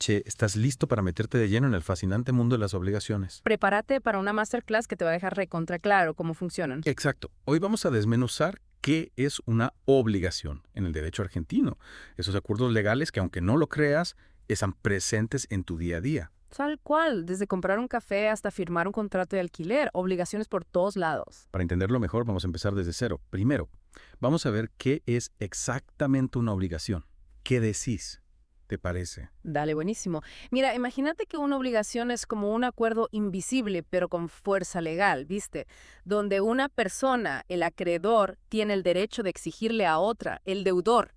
Che, ¿estás listo para meterte de lleno en el fascinante mundo de las obligaciones? Prepárate para una masterclass que te va a dejar recontra claro cómo funcionan. Exacto. Hoy vamos a desmenuzar qué es una obligación en el derecho argentino. Esos acuerdos legales que, aunque no lo creas, están presentes en tu día a día. Tal cual, desde comprar un café hasta firmar un contrato de alquiler, obligaciones por todos lados. Para entenderlo mejor, vamos a empezar desde cero. Primero, vamos a ver qué es exactamente una obligación. ¿Qué decís? ¿Te parece? Dale, buenísimo. Mira, imagínate que una obligación es como un acuerdo invisible, pero con fuerza legal, ¿viste? Donde una persona, el acreedor, tiene el derecho de exigirle a otra, el deudor,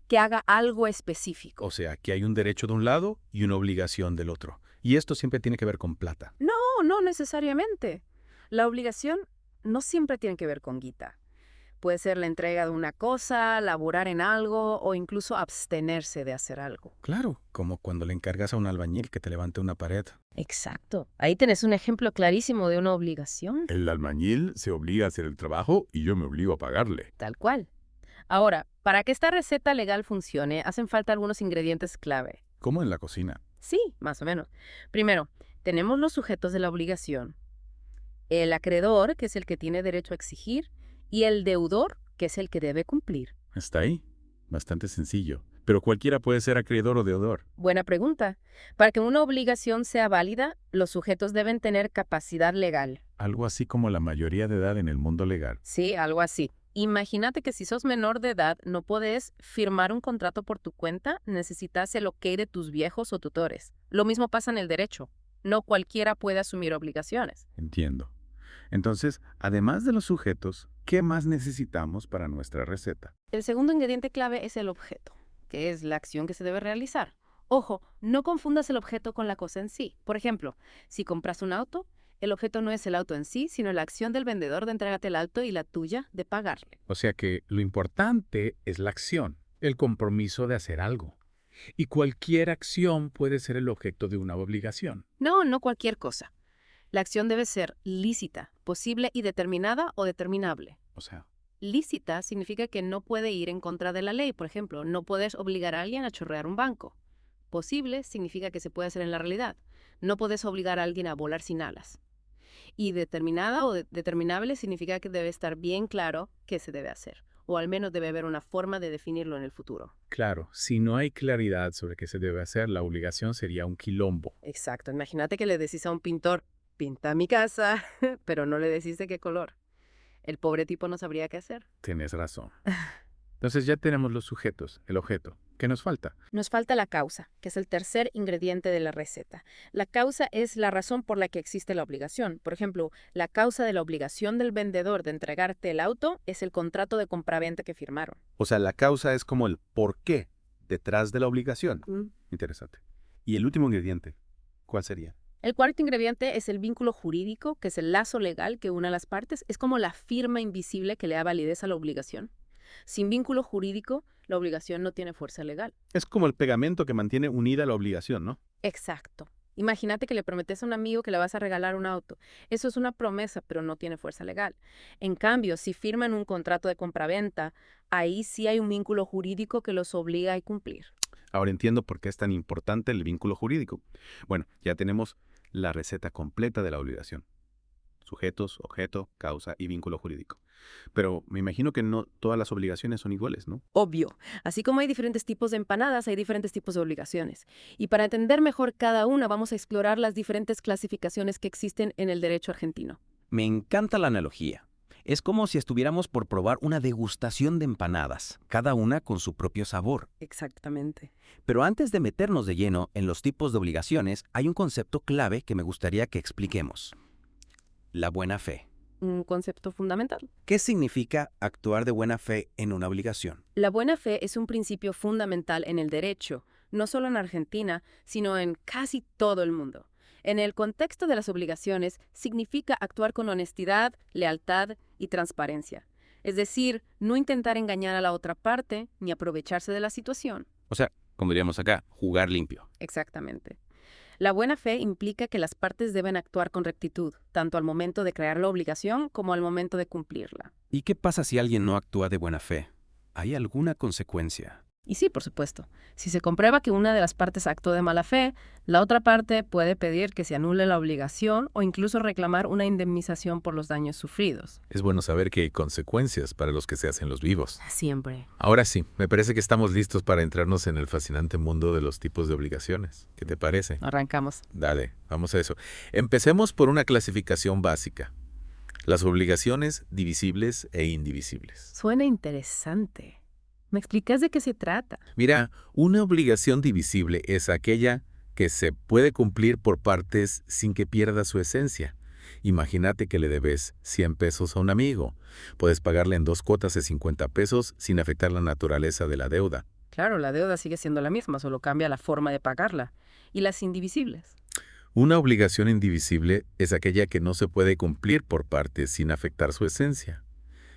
que haga algo específico. O sea, que hay un derecho de un lado y una obligación del otro. Y esto siempre tiene que ver con plata. No, no necesariamente. La obligación no siempre tiene que ver con guita. Puede ser la entrega de una cosa, laborar en algo o incluso abstenerse de hacer algo. Claro, como cuando le encargas a un albañil que te levante una pared. Exacto. Ahí tenés un ejemplo clarísimo de una obligación. El albañil se obliga a hacer el trabajo y yo me obligo a pagarle. Tal cual. Ahora, para que esta receta legal funcione, hacen falta algunos ingredientes clave. Como en la cocina. Sí, más o menos. Primero, tenemos los sujetos de la obligación. El acreedor, que es el que tiene derecho a exigir, y el deudor, que es el que debe cumplir. ¿Está ahí? Bastante sencillo. Pero cualquiera puede ser acreedor o deudor. Buena pregunta. Para que una obligación sea válida, los sujetos deben tener capacidad legal. Algo así como la mayoría de edad en el mundo legal. Sí, algo así. Imagínate que si sos menor de edad, no podés firmar un contrato por tu cuenta, necesitas el ok de tus viejos o tutores. Lo mismo pasa en el derecho. No cualquiera puede asumir obligaciones. Entiendo. Entonces, además de los sujetos, ¿qué más necesitamos para nuestra receta? El segundo ingrediente clave es el objeto, que es la acción que se debe realizar. Ojo, no confundas el objeto con la cosa en sí. Por ejemplo, si compras un auto, el objeto no es el auto en sí, sino la acción del vendedor de entregarte el auto y la tuya de pagarle. O sea que lo importante es la acción, el compromiso de hacer algo. Y cualquier acción puede ser el objeto de una obligación. No, no cualquier cosa. La acción debe ser lícita, posible y determinada o determinable. O sea, Lícita significa que no puede ir en contra de la ley. Por ejemplo, no puedes obligar a alguien a chorrear un banco. Posible significa que se puede hacer en la realidad. No puedes obligar a alguien a volar sin alas. Y determinada o determinable significa que debe estar bien claro qué se debe hacer. O al menos debe haber una forma de definirlo en el futuro. Claro, si no hay claridad sobre qué se debe hacer, la obligación sería un quilombo. Exacto. Imagínate que le decís a un pintor, pinta mi casa, pero no le decís de qué color. El pobre tipo no sabría qué hacer. Tienes razón. Entonces ya tenemos los sujetos, el objeto. ¿Qué nos falta? Nos falta la causa, que es el tercer ingrediente de la receta. La causa es la razón por la que existe la obligación. Por ejemplo, la causa de la obligación del vendedor de entregarte el auto es el contrato de compraventa que firmaron. O sea, la causa es como el por qué detrás de la obligación. interesante. Y el último ingrediente, ¿cuál sería? El cuarto ingrediente es el vínculo jurídico, que es el lazo legal que une a las partes. Es como la firma invisible que le da validez a la obligación. Sin vínculo jurídico, la obligación no tiene fuerza legal. Es como el pegamento que mantiene unida la obligación, ¿no? Exacto. Imagínate que le prometes a un amigo que le vas a regalar un auto. Eso es una promesa, pero no tiene fuerza legal. En cambio, si firman un contrato de compraventa, ahí sí hay un vínculo jurídico que los obliga a cumplir. Ahora entiendo por qué es tan importante el vínculo jurídico. Bueno, ya tenemos la receta completa de la obligación. Sujetos, objeto, causa y vínculo jurídico. Pero me imagino que no todas las obligaciones son iguales, ¿no? Obvio. Así como hay diferentes tipos de empanadas, hay diferentes tipos de obligaciones. Y para entender mejor cada una, vamos a explorar las diferentes clasificaciones que existen en el derecho argentino. Me encanta la analogía. Es como si estuviéramos por probar una degustación de empanadas, cada una con su propio sabor. Exactamente. Pero antes de meternos de lleno en los tipos de obligaciones, hay un concepto clave que me gustaría que expliquemos. La buena fe. Un concepto fundamental. ¿Qué significa actuar de buena fe en una obligación? La buena fe es un principio fundamental en el derecho, no solo en Argentina, sino en casi todo el mundo. En el contexto de las obligaciones, significa actuar con honestidad, lealtad y transparencia. Es decir, no intentar engañar a la otra parte ni aprovecharse de la situación. O sea, como diríamos acá, jugar limpio. Exactamente. La buena fe implica que las partes deben actuar con rectitud, tanto al momento de crear la obligación como al momento de cumplirla. ¿Y qué pasa si alguien no actúa de buena fe? ¿Hay alguna consecuencia? Y sí, por supuesto. Si se comprueba que una de las partes actuó de mala fe, la otra parte puede pedir que se anule la obligación o incluso reclamar una indemnización por los daños sufridos. Es bueno saber que hay consecuencias para los que se hacen los vivos. Siempre. Ahora sí, me parece que estamos listos para entrarnos en el fascinante mundo de los tipos de obligaciones. ¿Qué te parece? Arrancamos. Dale, vamos a eso. Empecemos por una clasificación básica. Las obligaciones divisibles e indivisibles. Suena interesante. ¿Me explicas de qué se trata? Mira, una obligación divisible es aquella que se puede cumplir por partes sin que pierda su esencia. Imagínate que le debes 100 pesos a un amigo. Puedes pagarle en 2 cuotas de 50 pesos sin afectar la naturaleza de la deuda. Claro, la deuda sigue siendo la misma, solo cambia la forma de pagarla. ¿Y las indivisibles? Una obligación indivisible es aquella que no se puede cumplir por partes sin afectar su esencia.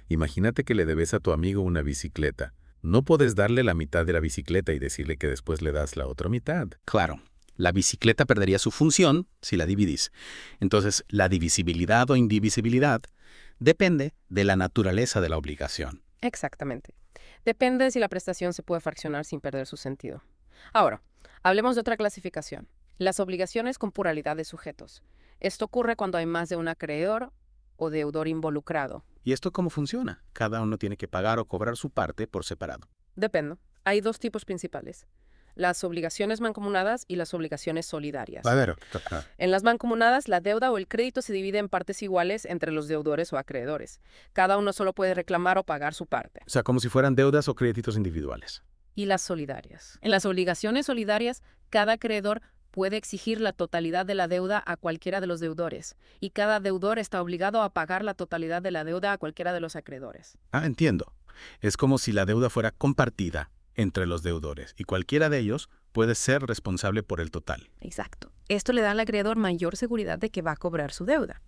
Imagínate que le debes a tu amigo una bicicleta. No puedes darle la mitad de la bicicleta y decirle que después le das la otra mitad. Claro, la bicicleta perdería su función si la dividís. Entonces, la divisibilidad o indivisibilidad depende de la naturaleza de la obligación. Exactamente. Depende de si la prestación se puede fraccionar sin perder su sentido. Ahora, hablemos de otra clasificación. Las obligaciones con pluralidad de sujetos. Esto ocurre cuando hay más de un acreedor o deudor involucrado. ¿Y esto cómo funciona? Cada uno tiene que pagar o cobrar su parte por separado. Depende. Hay 2 tipos principales. Las obligaciones mancomunadas y las obligaciones solidarias. A ver, En las mancomunadas, la deuda o el crédito se divide en partes iguales entre los deudores o acreedores. Cada uno solo puede reclamar o pagar su parte. O sea, como si fueran deudas o créditos individuales. Y las solidarias. En las obligaciones solidarias, cada acreedor puede exigir la totalidad de la deuda a cualquiera de los deudores, y cada deudor está obligado a pagar la totalidad de la deuda a cualquiera de los acreedores. Ah, entiendo. Es como si la deuda fuera compartida entre los deudores y cualquiera de ellos puede ser responsable por el total. Exacto. Esto le da al acreedor mayor seguridad de que va a cobrar su deuda.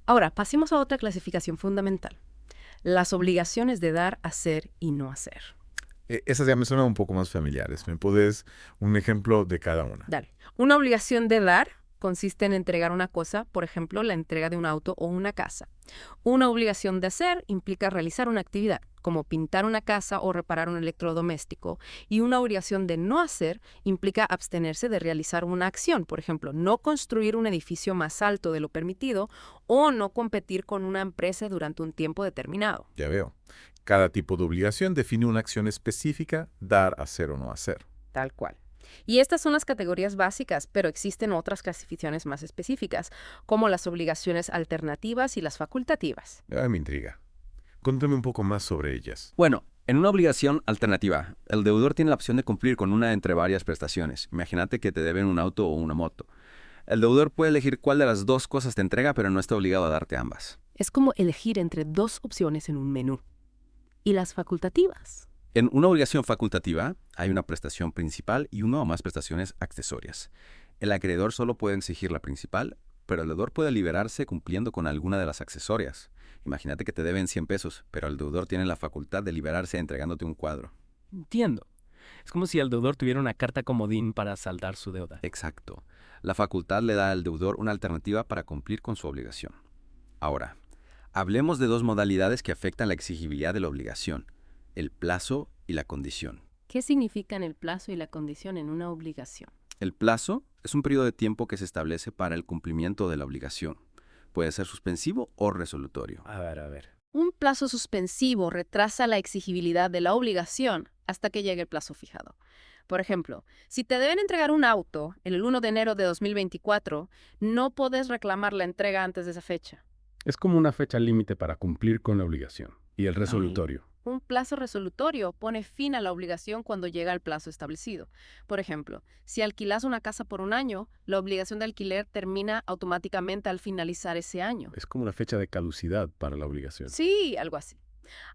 Ahora, pasemos a otra clasificación fundamental. Las obligaciones de dar, hacer y no hacer. esas ya me suenan un poco más familiares. ¿Me puedes un ejemplo de cada una? Dale. Una obligación de dar consiste en entregar una cosa, por ejemplo, la entrega de un auto o una casa. Una obligación de hacer implica realizar una actividad, como pintar una casa o reparar un electrodoméstico. Y una obligación de no hacer implica abstenerse de realizar una acción, por ejemplo, no construir un edificio más alto de lo permitido o no competir con una empresa durante un tiempo determinado. Ya veo. Cada tipo de obligación define una acción específica, dar, hacer o no hacer. Tal cual. Y estas son las categorías básicas, pero existen otras clasificaciones más específicas, como las obligaciones alternativas y las facultativas. Me intriga. Cuéntame un poco más sobre ellas. Bueno, en una obligación alternativa, el deudor tiene la opción de cumplir con una entre varias prestaciones. Imagínate que te deben un auto o una moto. El deudor puede elegir cuál de las 2 cosas te entrega, pero no está obligado a darte ambas. Es como elegir entre 2 opciones en un menú. ¿Y las facultativas? En una obligación facultativa hay una prestación principal y una o más prestaciones accesorias. El acreedor solo puede exigir la principal, pero el deudor puede liberarse cumpliendo con alguna de las accesorias. Imagínate que te deben 100 pesos, pero el deudor tiene la facultad de liberarse entregándote un cuadro. Entiendo. Es como si el deudor tuviera una carta comodín para saldar su deuda. Exacto. La facultad le da al deudor una alternativa para cumplir con su obligación. Ahora, hablemos de 2 modalidades que afectan la exigibilidad de la obligación: el plazo y la condición. ¿Qué significan el plazo y la condición en una obligación? El plazo es un periodo de tiempo que se establece para el cumplimiento de la obligación. Puede ser suspensivo o resolutorio. A ver. Un plazo suspensivo retrasa la exigibilidad de la obligación hasta que llegue el plazo fijado. Por ejemplo, si te deben entregar un auto el 1 de enero de 2024, no puedes reclamar la entrega antes de esa fecha. Es como una fecha límite para cumplir con la obligación. Y el resolutorio. Un plazo resolutorio pone fin a la obligación cuando llega el plazo establecido. Por ejemplo, si alquilas una casa por un año, la obligación de alquiler termina automáticamente al finalizar ese año. Es como una fecha de caducidad para la obligación. Sí, algo así.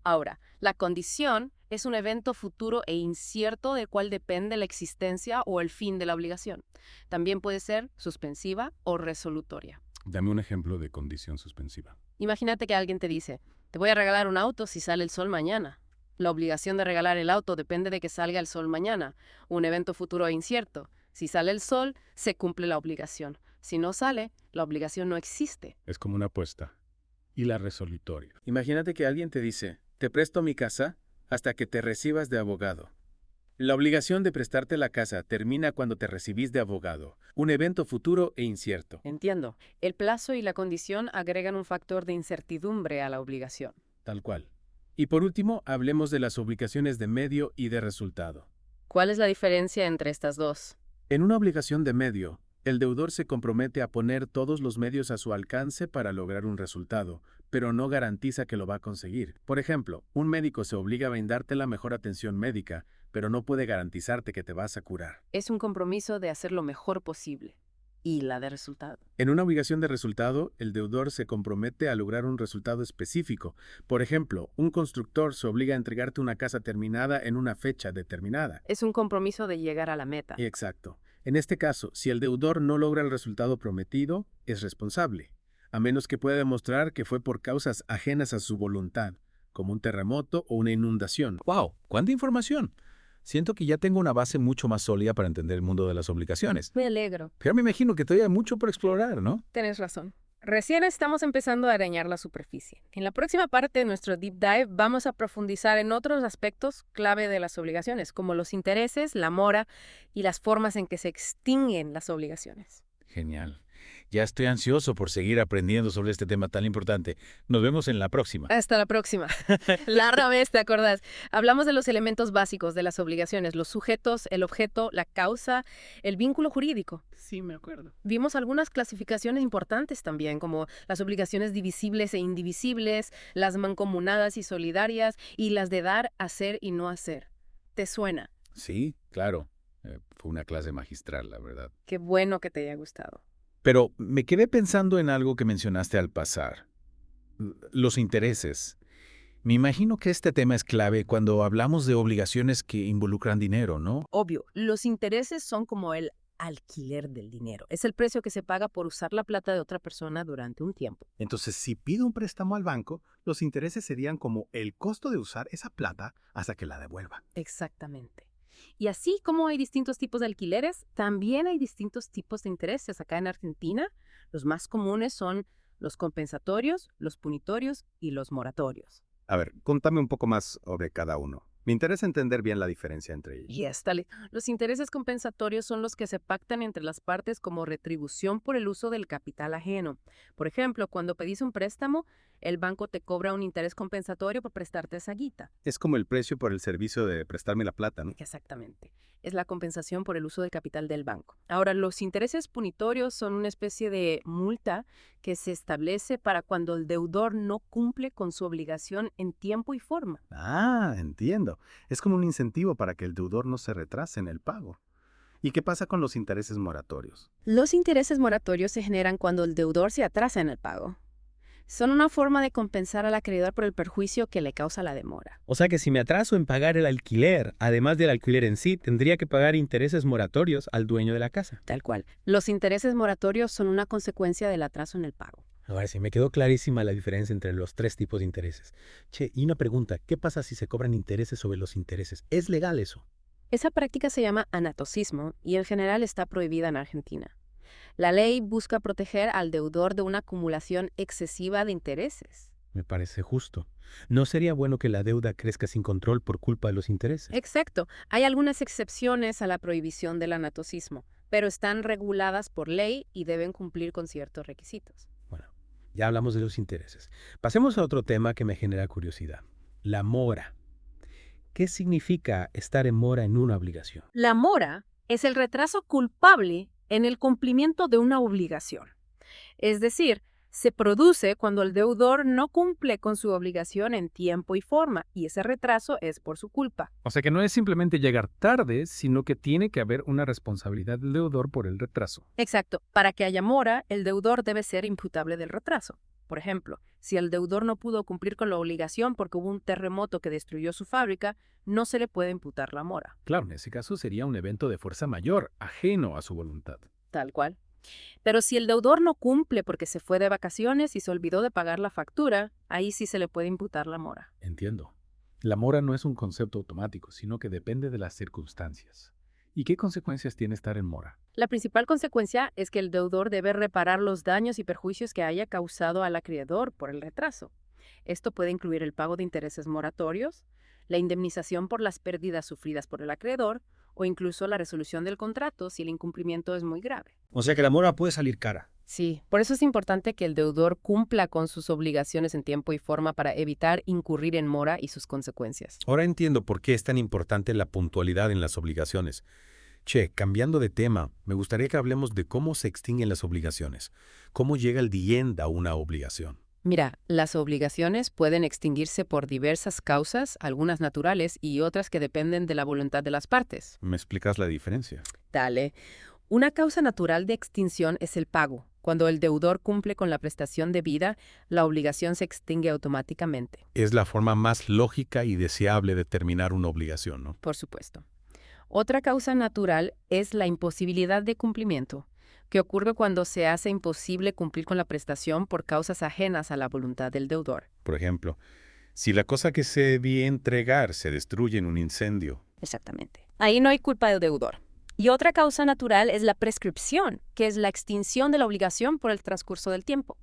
Ahora, la condición es un evento futuro e incierto del cual depende la existencia o el fin de la obligación. También puede ser suspensiva o resolutoria. Dame un ejemplo de condición suspensiva. Imagínate que alguien te dice: te voy a regalar un auto si sale el sol mañana. La obligación de regalar el auto depende de que salga el sol mañana, un evento futuro e incierto. Si sale el sol, se cumple la obligación. Si no sale, la obligación no existe. Es como una apuesta. Y la resolutoria. Imagínate que alguien te dice, te presto mi casa hasta que te recibas de abogado. La obligación de prestarte la casa termina cuando te recibís de abogado, un evento futuro e incierto. Entiendo. El plazo y la condición agregan un factor de incertidumbre a la obligación. Tal cual. Y por último, hablemos de las obligaciones de medio y de resultado. ¿Cuál es la diferencia entre estas dos? En una obligación de medio, el deudor se compromete a poner todos los medios a su alcance para lograr un resultado, pero no garantiza que lo va a conseguir. Por ejemplo, un médico se obliga a brindarte la mejor atención médica, pero no puede garantizarte que te vas a curar. Es un compromiso de hacer lo mejor posible. ¿Y la de resultado? En una obligación de resultado, el deudor se compromete a lograr un resultado específico. Por ejemplo, un constructor se obliga a entregarte una casa terminada en una fecha determinada. Es un compromiso de llegar a la meta. Exacto. En este caso, si el deudor no logra el resultado prometido, es responsable, a menos que pueda demostrar que fue por causas ajenas a su voluntad, como un terremoto o una inundación. ¡Wow! ¡Cuánta información! Siento que ya tengo una base mucho más sólida para entender el mundo de las obligaciones. Me alegro. Pero me imagino que todavía hay mucho por explorar, ¿no? Tienes razón. Recién estamos empezando a arañar la superficie. En la próxima parte de nuestro Deep Dive vamos a profundizar en otros aspectos clave de las obligaciones, como los intereses, la mora y las formas en que se extinguen las obligaciones. Genial. Ya estoy ansioso por seguir aprendiendo sobre este tema tan importante. Nos vemos en la próxima. Hasta la próxima. Larga vez, ¿te acordás? Hablamos de los elementos básicos de las obligaciones, los sujetos, el objeto, la causa, el vínculo jurídico. Sí, me acuerdo. Vimos algunas clasificaciones importantes también, como las obligaciones divisibles e indivisibles, las mancomunadas y solidarias, y las de dar, hacer y no hacer. ¿Te suena? Sí, claro. Fue una clase magistral, la verdad. Qué bueno que te haya gustado. Pero me quedé pensando en algo que mencionaste al pasar. Los intereses. Me imagino que este tema es clave cuando hablamos de obligaciones que involucran dinero, ¿no? Obvio, los intereses son como el alquiler del dinero. Es el precio que se paga por usar la plata de otra persona durante un tiempo. Entonces, si pido un préstamo al banco, los intereses serían como el costo de usar esa plata hasta que la devuelva. Exactamente. Y así como hay distintos tipos de alquileres, también hay distintos tipos de intereses. Acá en Argentina, los más comunes son los compensatorios, los punitorios y los moratorios. A ver, contame un poco más sobre cada uno. Me interesa entender bien la diferencia entre ellos. Yes, dale. Los intereses compensatorios son los que se pactan entre las partes como retribución por el uso del capital ajeno. Por ejemplo, cuando pedís un préstamo, el banco te cobra un interés compensatorio por prestarte esa guita. Es como el precio por el servicio de prestarme la plata, ¿no? Exactamente. Es la compensación por el uso del capital del banco. Ahora, los intereses punitorios son una especie de multa que se establece para cuando el deudor no cumple con su obligación en tiempo y forma. Ah, entiendo. Es como un incentivo para que el deudor no se retrase en el pago. ¿Y qué pasa con los intereses moratorios? Los intereses moratorios se generan cuando el deudor se atrasa en el pago. Son una forma de compensar al acreedor por el perjuicio que le causa la demora. O sea que si me atraso en pagar el alquiler, además del alquiler en sí, tendría que pagar intereses moratorios al dueño de la casa. Tal cual. Los intereses moratorios son una consecuencia del atraso en el pago. Ahora sí, me quedó clarísima la diferencia entre los tres tipos de intereses. Che, y una pregunta, ¿qué pasa si se cobran intereses sobre los intereses? ¿Es legal eso? Esa práctica se llama anatocismo y en general está prohibida en Argentina. La ley busca proteger al deudor de una acumulación excesiva de intereses. Me parece justo. ¿No sería bueno que la deuda crezca sin control por culpa de los intereses? Exacto. Hay algunas excepciones a la prohibición del anatocismo, pero están reguladas por ley y deben cumplir con ciertos requisitos. Bueno, ya hablamos de los intereses. Pasemos a otro tema que me genera curiosidad. La mora. ¿Qué significa estar en mora en una obligación? La mora es el retraso culpable en el cumplimiento de una obligación. Es decir, se produce cuando el deudor no cumple con su obligación en tiempo y forma, y ese retraso es por su culpa. O sea que no es simplemente llegar tarde, sino que tiene que haber una responsabilidad del deudor por el retraso. Exacto. Para que haya mora, el deudor debe ser imputable del retraso. Por ejemplo, si el deudor no pudo cumplir con la obligación porque hubo un terremoto que destruyó su fábrica, no se le puede imputar la mora. Claro, en ese caso sería un evento de fuerza mayor, ajeno a su voluntad. Tal cual. Pero si el deudor no cumple porque se fue de vacaciones y se olvidó de pagar la factura, ahí sí se le puede imputar la mora. Entiendo. La mora no es un concepto automático, sino que depende de las circunstancias. ¿Y qué consecuencias tiene estar en mora? La principal consecuencia es que el deudor debe reparar los daños y perjuicios que haya causado al acreedor por el retraso. Esto puede incluir el pago de intereses moratorios, la indemnización por las pérdidas sufridas por el acreedor o incluso la resolución del contrato si el incumplimiento es muy grave. O sea que la mora puede salir cara. Sí, por eso es importante que el deudor cumpla con sus obligaciones en tiempo y forma para evitar incurrir en mora y sus consecuencias. Ahora entiendo por qué es tan importante la puntualidad en las obligaciones. Che, cambiando de tema, me gustaría que hablemos de cómo se extinguen las obligaciones. ¿Cómo llega el the end a una obligación? Mira, las obligaciones pueden extinguirse por diversas causas, algunas naturales y otras que dependen de la voluntad de las partes. ¿Me explicas la diferencia? Dale. Una causa natural de extinción es el pago. Cuando el deudor cumple con la prestación debida, la obligación se extingue automáticamente. Es la forma más lógica y deseable de terminar una obligación, ¿no? Por supuesto. Otra causa natural es la imposibilidad de cumplimiento, que ocurre cuando se hace imposible cumplir con la prestación por causas ajenas a la voluntad del deudor. Por ejemplo, si la cosa que se debía entregar se destruye en un incendio. Exactamente. Ahí no hay culpa del deudor. Y otra causa natural es la prescripción, que es la extinción de la obligación por el transcurso del tiempo.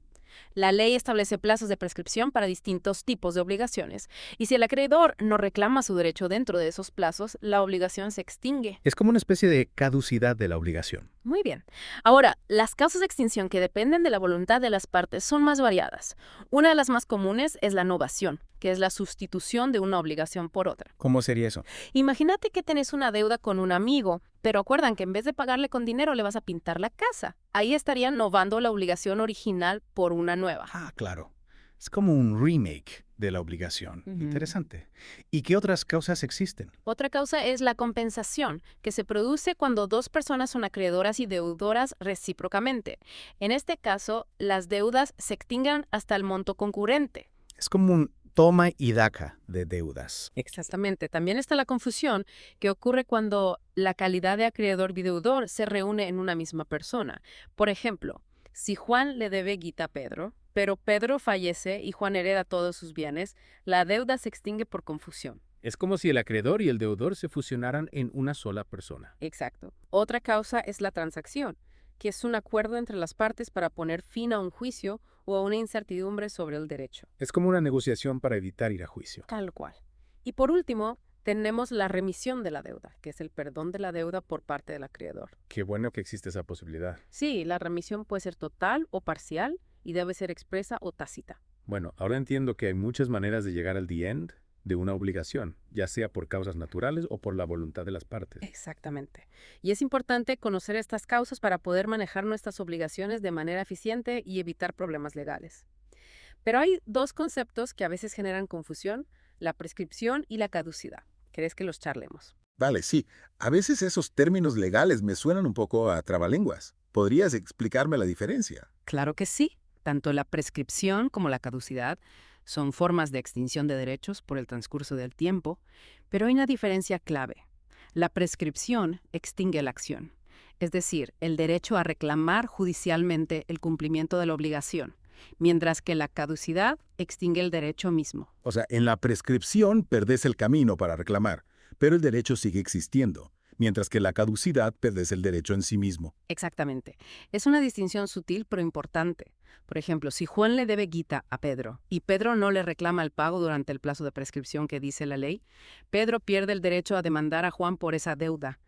La ley establece plazos de prescripción para distintos tipos de obligaciones, y si el acreedor no reclama su derecho dentro de esos plazos, la obligación se extingue. Es como una especie de caducidad de la obligación. Muy bien. Ahora, las causas de extinción que dependen de la voluntad de las partes son más variadas. Una de las más comunes es la novación, que es la sustitución de una obligación por otra. ¿Cómo sería eso? Imagínate que tenés una deuda con un amigo, pero acuerdan que en vez de pagarle con dinero le vas a pintar la casa. Ahí estarían novando la obligación original por una nueva. Ah, claro. Es como un remake de la obligación. Interesante. ¿Y qué otras causas existen? Otra causa es la compensación, que se produce cuando dos personas son acreedoras y deudoras recíprocamente. En este caso, las deudas se extinguen hasta el monto concurrente. Es como un toma y daca de deudas. Exactamente. También está la confusión que ocurre cuando la calidad de acreedor y deudor se reúne en una misma persona. Por ejemplo, si Juan le debe guita a Pedro, pero Pedro fallece y Juan hereda todos sus bienes, la deuda se extingue por confusión. Es como si el acreedor y el deudor se fusionaran en una sola persona. Exacto. Otra causa es la transacción, que es un acuerdo entre las partes para poner fin a un juicio o a una incertidumbre sobre el derecho. Es como una negociación para evitar ir a juicio. Tal cual. Y por último, tenemos la remisión de la deuda, que es el perdón de la deuda por parte del acreedor. Qué bueno que existe esa posibilidad. Sí, la remisión puede ser total o parcial y debe ser expresa o tácita. Bueno, ahora entiendo que hay muchas maneras de llegar al the end de una obligación, ya sea por causas naturales o por la voluntad de las partes. Exactamente. Y es importante conocer estas causas para poder manejar nuestras obligaciones de manera eficiente y evitar problemas legales. Pero hay dos conceptos que a veces generan confusión, la prescripción y la caducidad. ¿Querés que los charlemos? Vale, sí. A veces esos términos legales me suenan un poco a trabalenguas. ¿Podrías explicarme la diferencia? Claro que sí. Tanto la prescripción como la caducidad son formas de extinción de derechos por el transcurso del tiempo, pero hay una diferencia clave. La prescripción extingue la acción, es decir, el derecho a reclamar judicialmente el cumplimiento de la obligación, mientras que la caducidad extingue el derecho mismo. O sea, en la prescripción perdés el camino para reclamar, pero el derecho sigue existiendo, mientras que la caducidad perdés el derecho en sí mismo. Exactamente. Es una distinción sutil pero importante. Por ejemplo, si Juan le debe guita a Pedro y Pedro no le reclama el pago durante el plazo de prescripción que dice la ley, Pedro pierde el derecho a demandar a Juan por esa deuda,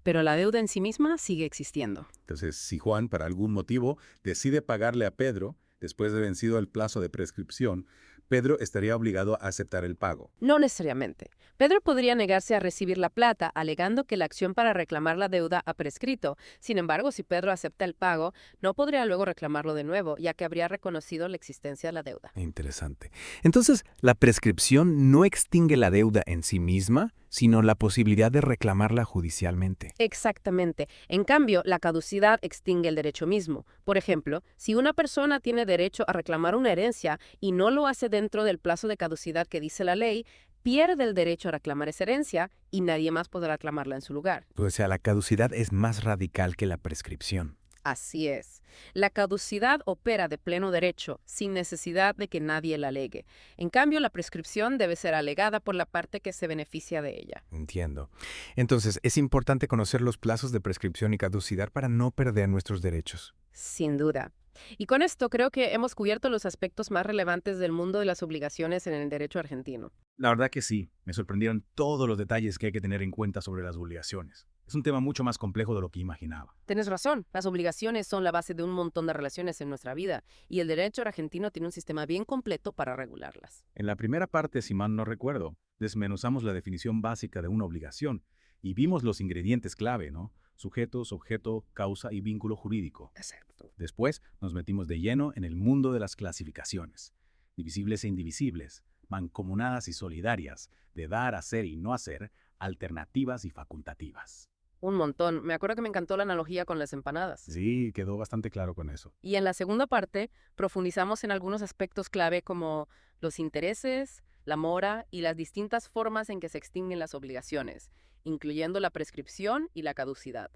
pero la deuda en sí misma sigue existiendo. Entonces, si Juan, por algún motivo, decide pagarle a Pedro, después de vencido el plazo de prescripción, Pedro estaría obligado a aceptar el pago. No necesariamente. Pedro podría negarse a recibir la plata, alegando que la acción para reclamar la deuda ha prescrito. Sin embargo, si Pedro acepta el pago, no podría luego reclamarlo de nuevo, ya que habría reconocido la existencia de la deuda. Interesante. Entonces, la prescripción no extingue la deuda en sí misma, sino la posibilidad de reclamarla judicialmente. Exactamente. En cambio, la caducidad extingue el derecho mismo. Por ejemplo, si una persona tiene derecho a reclamar una herencia y no lo hace dentro del plazo de caducidad que dice la ley, pierde el derecho a reclamar esa herencia y nadie más podrá reclamarla en su lugar. O sea, la caducidad es más radical que la prescripción. Así es. La caducidad opera de pleno derecho, sin necesidad de que nadie la alegue. En cambio, la prescripción debe ser alegada por la parte que se beneficia de ella. Entiendo. Entonces, es importante conocer los plazos de prescripción y caducidad para no perder nuestros derechos. Sin duda. Y con esto creo que hemos cubierto los aspectos más relevantes del mundo de las obligaciones en el derecho argentino. La verdad que sí, me sorprendieron todos los detalles que hay que tener en cuenta sobre las obligaciones. Es un tema mucho más complejo de lo que imaginaba. Tienes razón, las obligaciones son la base de un montón de relaciones en nuestra vida y el derecho argentino tiene un sistema bien completo para regularlas. En la primera parte, si mal no recuerdo, desmenuzamos la definición básica de una obligación y vimos los ingredientes clave, ¿no? Sujetos, objeto, causa y vínculo jurídico. Exacto. Después nos metimos de lleno en el mundo de las clasificaciones, divisibles e indivisibles, mancomunadas y solidarias, de dar, hacer y no hacer, alternativas y facultativas. Un montón. Me acuerdo que me encantó la analogía con las empanadas. Sí, quedó bastante claro con eso. Y en la segunda parte profundizamos en algunos aspectos clave como los intereses, la mora y las distintas formas en que se extinguen las obligaciones, incluyendo la prescripción y la caducidad.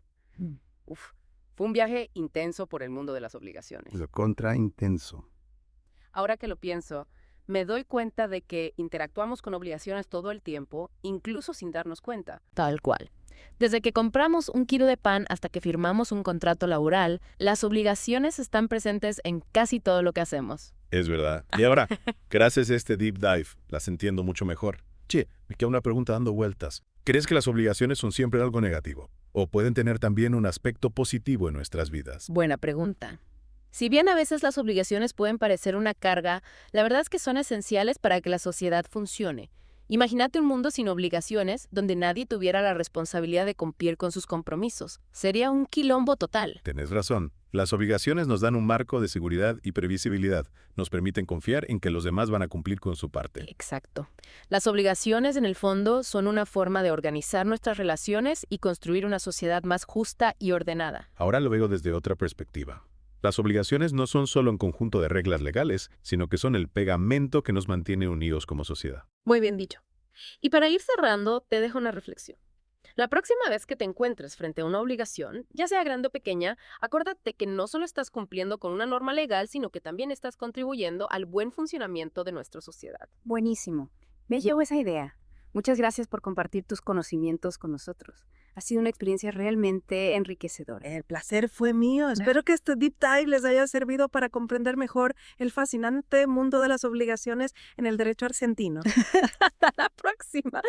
Uf, fue un viaje intenso por el mundo de las obligaciones. Lo contraintenso. Ahora que lo pienso, me doy cuenta de que interactuamos con obligaciones todo el tiempo, incluso sin darnos cuenta. Tal cual. Desde que compramos un kilo de pan hasta que firmamos un contrato laboral, las obligaciones están presentes en casi todo lo que hacemos. Es verdad. Y ahora, gracias a este deep dive, las entiendo mucho mejor. Che, me queda una pregunta dando vueltas. ¿Crees que las obligaciones son siempre algo negativo? ¿O pueden tener también un aspecto positivo en nuestras vidas? Buena pregunta. Si bien a veces las obligaciones pueden parecer una carga, la verdad es que son esenciales para que la sociedad funcione. Imagínate un mundo sin obligaciones, donde nadie tuviera la responsabilidad de cumplir con sus compromisos. Sería un quilombo total. Tenés razón. Las obligaciones nos dan un marco de seguridad y previsibilidad. Nos permiten confiar en que los demás van a cumplir con su parte. Exacto. Las obligaciones, en el fondo, son una forma de organizar nuestras relaciones y construir una sociedad más justa y ordenada. Ahora lo veo desde otra perspectiva. Las obligaciones no son solo un conjunto de reglas legales, sino que son el pegamento que nos mantiene unidos como sociedad. Muy bien dicho. Y para ir cerrando, te dejo una reflexión. La próxima vez que te encuentres frente a una obligación, ya sea grande o pequeña, acuérdate que no solo estás cumpliendo con una norma legal, sino que también estás contribuyendo al buen funcionamiento de nuestra sociedad. Buenísimo. Me llevo esa idea. Muchas gracias por compartir tus conocimientos con nosotros. Ha sido una experiencia realmente enriquecedora. El placer fue mío. Espero que este deep dive les haya servido para comprender mejor el fascinante mundo de las obligaciones en el derecho argentino. Hasta la próxima.